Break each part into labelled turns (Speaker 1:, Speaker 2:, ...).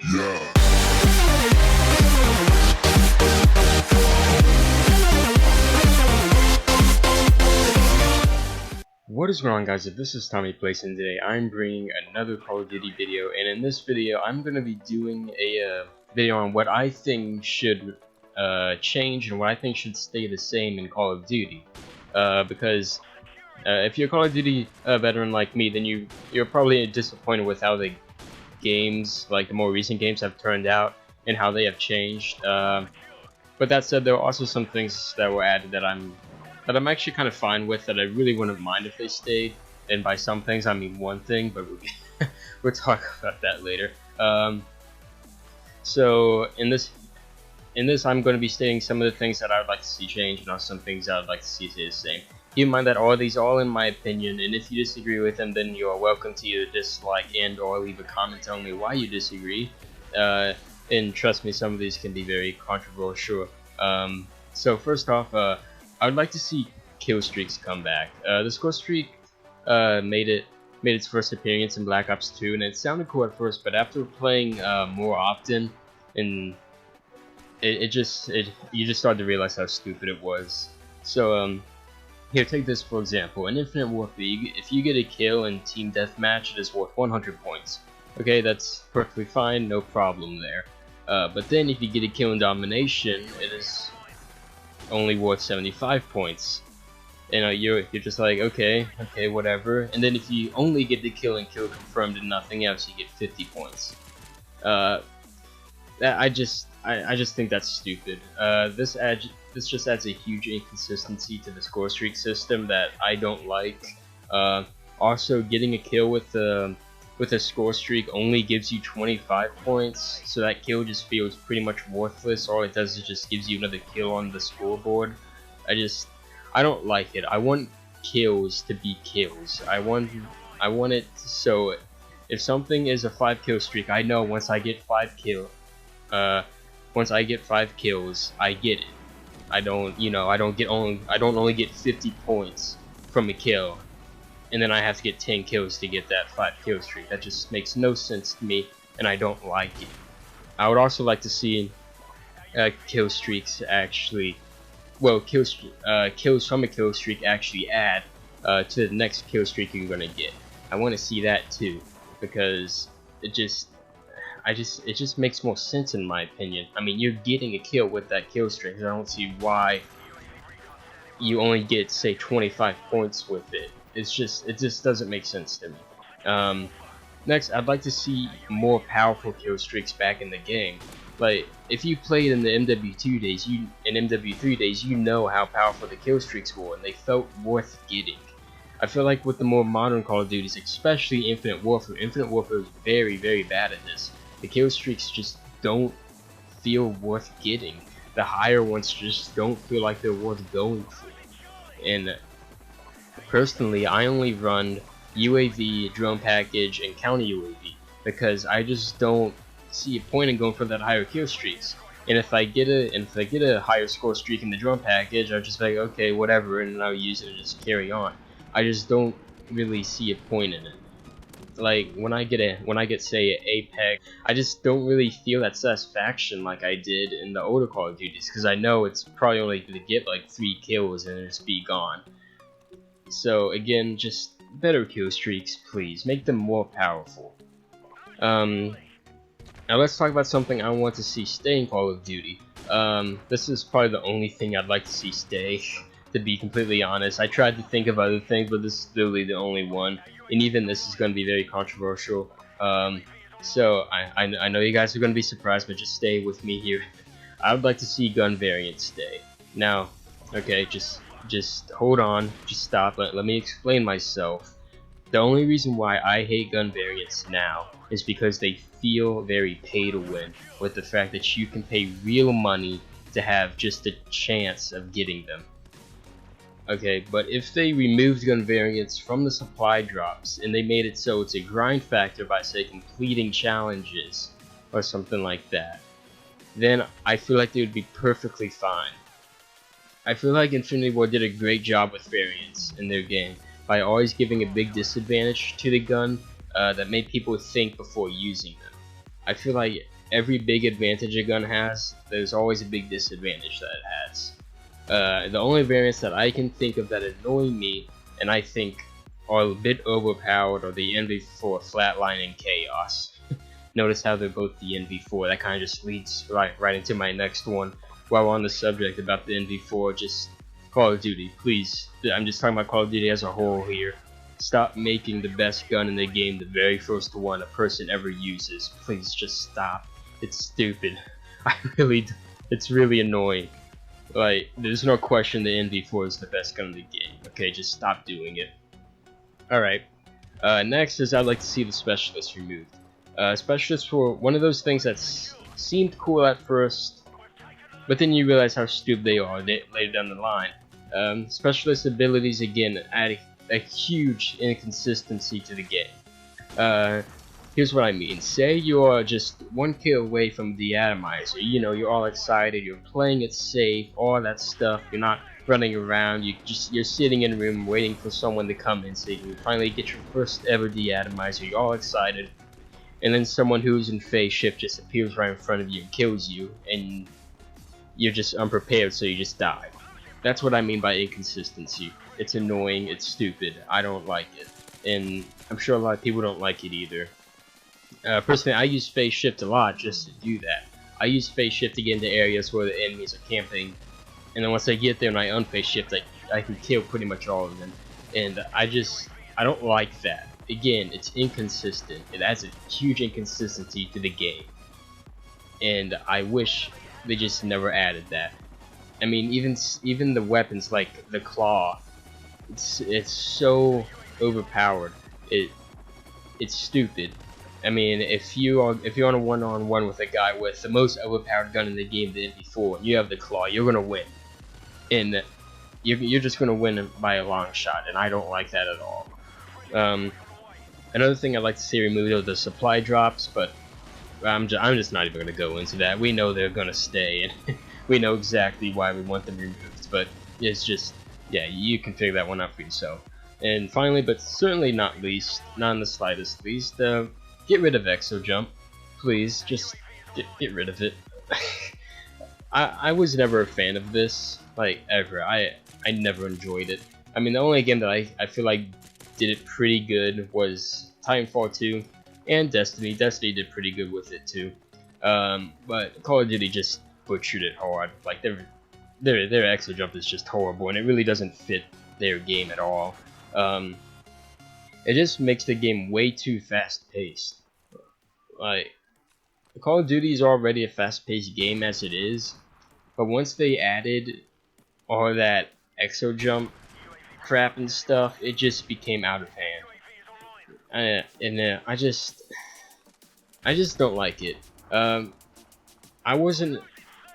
Speaker 1: Yeah.
Speaker 2: What is going on, guys? If this is Tommy Place, and today I'm bringing another Call of Duty video, and in this video I'm going to be doing a video on what I think should change and what I think should stay the same in Call of Duty. Because if you're a Call of Duty veteran like me, then you're probably disappointed with how the games, like the more recent games, have turned out and how they have changed. But that said, there are also some things that were added that I'm actually kind of fine with, that I really wouldn't mind if they stayed. And by some things, I mean one thing, but we'll talk about that later. So in this, I'm going to be stating some of the things that I would like to see change, and also some things I would like to see stay the same. Keep in mind that all of these are all in my opinion, and if you disagree with them, then you are welcome to either dislike and/or leave a comment telling me why you disagree. And trust me, some of these can be very controversial. So first off, I would like to see kill streaks come back. The score streak made its first appearance in Black Ops 2, and it sounded cool at first, but after playing more often, and you just started to realize how stupid it was. So here, take this for example. In Infinite Warfare, if you get a kill in Team Deathmatch, it is worth 100 points. Okay, that's perfectly fine, no problem there. But then if you get a kill in Domination, it is only worth 75 points. You know, you're just like, okay, whatever. And then if you only get the kill and kill confirmed and nothing else, you get 50 points. I just think that's stupid. This just adds a huge inconsistency to the score streak system that I don't like. Also, getting a kill with a score streak only gives you 25 points, so that kill just feels pretty much worthless. All it does is just gives you another kill on the scoreboard. I don't like it. I want kills to be kills. I want it so if something is a 5 kill streak, I know once I get 5 kills, I get it. I don't only get 50 points from a kill, and then I have to get 10 kills to get that 5 kill streak. That just makes no sense to me, and I don't like it. I would also like to see kill streaks actually, kills from a kill streak actually add to the next kill streak you're gonna get. I want to see that too, because it just makes more sense in my opinion. I mean, you're getting a kill with that kill streak. I don't see why you only get, say, 25 points with it. It just doesn't make sense to me. Next, I'd like to see more powerful kill streaks back in the game. Like, if you played in the MW2 days, MW3 days, you know how powerful the kill streaks were, and they felt worth getting. I feel like with the more modern Call of Duties, especially Infinite Warfare is very, very bad at this. The kill streaks just don't feel worth getting. The higher ones just don't feel like they're worth going for. And personally, I only run UAV, drone package, and counter UAV because I just don't see a point in going for that higher kill streaks. And if I get a higher score streak in the drone package, I'll just be like, okay, whatever, and I'll use it and just carry on. I just don't really see a point in it. Like when I get say an Apex, I just don't really feel that satisfaction like I did in the older Call of Duties, because I know it's probably only going to get like 3 kills and just be gone. So again, just better kill streaks, please. Make them more powerful. Now let's talk about something I want to see stay in Call of Duty. This is probably the only thing I'd like to see stay, to be completely honest. I tried to think of other things, but this is literally the only one. And even this is going to be very controversial. So I know you guys are going to be surprised, but just stay with me here. I would like to see gun variants stay. Now, okay, just hold on, just stop, let me explain myself. The only reason why I hate gun variants now is because they feel very pay to win, with the fact that you can pay real money to have just a chance of getting them. Okay, but if they removed gun variants from the supply drops and they made it so it's a grind factor by, say, completing challenges or something like that, then I feel like they would be perfectly fine. I feel like Infinity Ward did a great job with variants in their game by always giving a big disadvantage to the gun that made people think before using them. I feel like every big advantage a gun has, there's always a big disadvantage that it has. The only variants that I can think of that annoy me, and I think are a bit overpowered, are the NV4 Flatline and Chaos. Notice how they're both the NV4. That kind of just leads right into my next one. While we're on the subject about the NV4, just Call of Duty, please. I'm just talking about Call of Duty as a whole here. Stop making the best gun in the game the very first one a person ever uses. Please just stop. It's stupid. It's really annoying. Like, there's no question the NV4 is the best gun in the game. Okay, just stop doing it. Alright. Next is I'd like to see the specialists removed. Specialists were one of those things that seemed cool at first, but then you realize how stupid they are later down the line. Specialist abilities again add a huge inconsistency to the game. Here's what I mean. Say you're just one kill away from the atomizer. You know, you're all excited, you're playing it safe, all that stuff. You're not running around. You're sitting in a room waiting for someone to come in so you can finally get your first ever deatomizer. You're all excited, and then someone who's in phase shift just appears right in front of you and kills you, and you're just unprepared, so you just die. That's what I mean by inconsistency. It's annoying, it's stupid, I don't like it, and I'm sure a lot of people don't like it either. Personally, I use phase shift a lot just to do that. I use phase shift to get into areas where the enemies are camping, and then once I get there and I unphase shift, I can kill pretty much all of them, and I don't like that. Again, it's inconsistent. It adds a huge inconsistency to the game, and I wish they just never added that. I mean, even the weapons like the claw, it's so overpowered. It's stupid. I mean, if you're on a one-on-one with a guy with the most overpowered gun in the game, the MP4, and you have the claw, you're gonna win, and you're just gonna win by a long shot, and I don't like that at all. Another thing I'd like to see removed are the supply drops, but I'm just not even gonna go into that. We know they're gonna stay, and we know exactly why we want them removed. But it's just, yeah, you can figure that one out for yourself. And finally, but certainly not least, not in the slightest least, get rid of Exo Jump, please. Just get rid of it. I was never a fan of this, like, ever. I never enjoyed it. I mean, the only game that I feel like did it pretty good was Titanfall 2 and Destiny. Destiny did pretty good with it too. But Call of Duty just butchered it hard. Like, their Exo Jump is just horrible, and it really doesn't fit their game at all. It just makes the game way too fast-paced. Like, Call of Duty is already a fast-paced game as it is, but once they added all that Exo Jump crap and stuff, it just became out of hand. I just don't like it. I wasn't.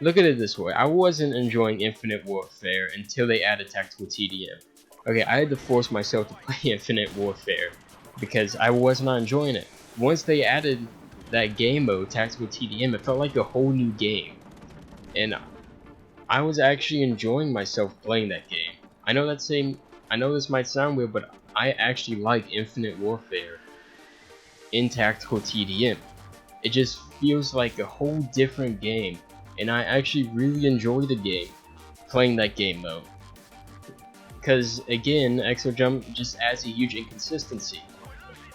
Speaker 2: Look at it this way. I wasn't enjoying Infinite Warfare until they added tactical TDM. Okay, I had to force myself to play Infinite Warfare because I was not enjoying it. Once they added that game mode, tactical TDM, it felt like a whole new game, and I was actually enjoying myself playing that game. I know this might sound weird, but I actually like Infinite Warfare in tactical TDM. It just feels like a whole different game, and I actually really enjoy the game, playing that game mode. Because again, Exo Jump just adds a huge inconsistency.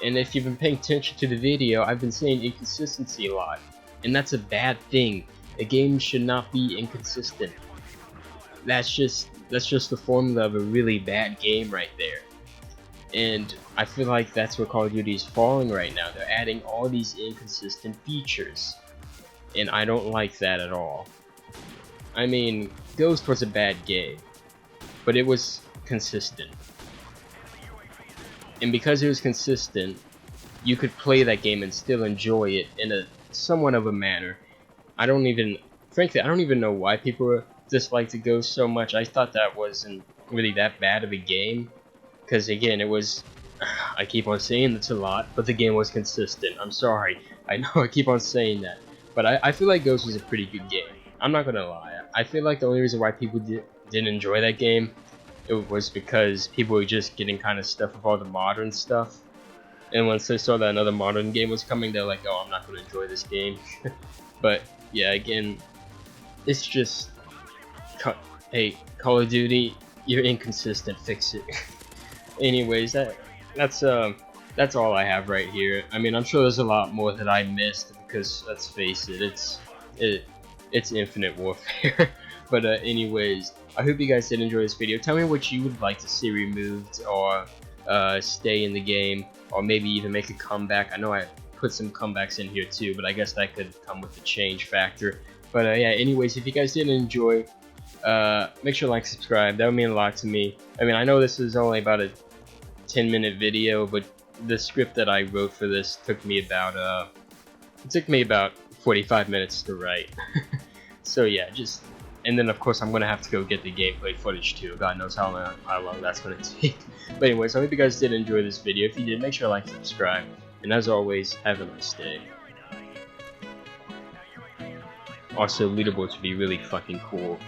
Speaker 2: And if you've been paying attention to the video, I've been saying inconsistency a lot, and that's a bad thing. A game should not be inconsistent. That's just the formula of a really bad game right there. And I feel like that's where Call of Duty is falling right now. They're adding all these inconsistent features, and I don't like that at all. I mean, Ghost was a bad game, but it was consistent. And because it was consistent, you could play that game and still enjoy it in a somewhat of a manner. Frankly, I don't even know why people disliked the Ghost so much. I thought that wasn't really that bad of a game, because again, it was, I keep on saying this a lot, but the game was consistent. I'm sorry, I know I keep on saying that, but I feel like Ghost was a pretty good game. I'm not gonna lie. I feel like the only reason why people didn't enjoy that game, it was because people were just getting kind of stuff with all the modern stuff. And once they saw that another modern game was coming, they're like, oh, I'm not going to enjoy this game. But yeah, again, it's just, hey, Call of Duty, you're inconsistent, fix it. Anyways, that's all I have right here. I mean, I'm sure there's a lot more that I missed because let's face it, it's Infinite Warfare. But anyways, I hope you guys did enjoy this video. Tell me what you would like to see removed or stay in the game, or maybe even make a comeback. I know I put some comebacks in here too, but I guess that could come with the change factor. But yeah, anyways, if you guys did enjoy, make sure to like, subscribe. That would mean a lot to me. I mean, I know this is only about a 10-minute video, but the script that I wrote for this took me about 45 minutes to write. So yeah, and then of course I'm gonna have to go get the gameplay footage too. God knows how long that's gonna take. But anyways, I hope you guys did enjoy this video. If you did, make sure to like, subscribe, and as always, have a nice day. Also, leaderboards would be really fucking cool.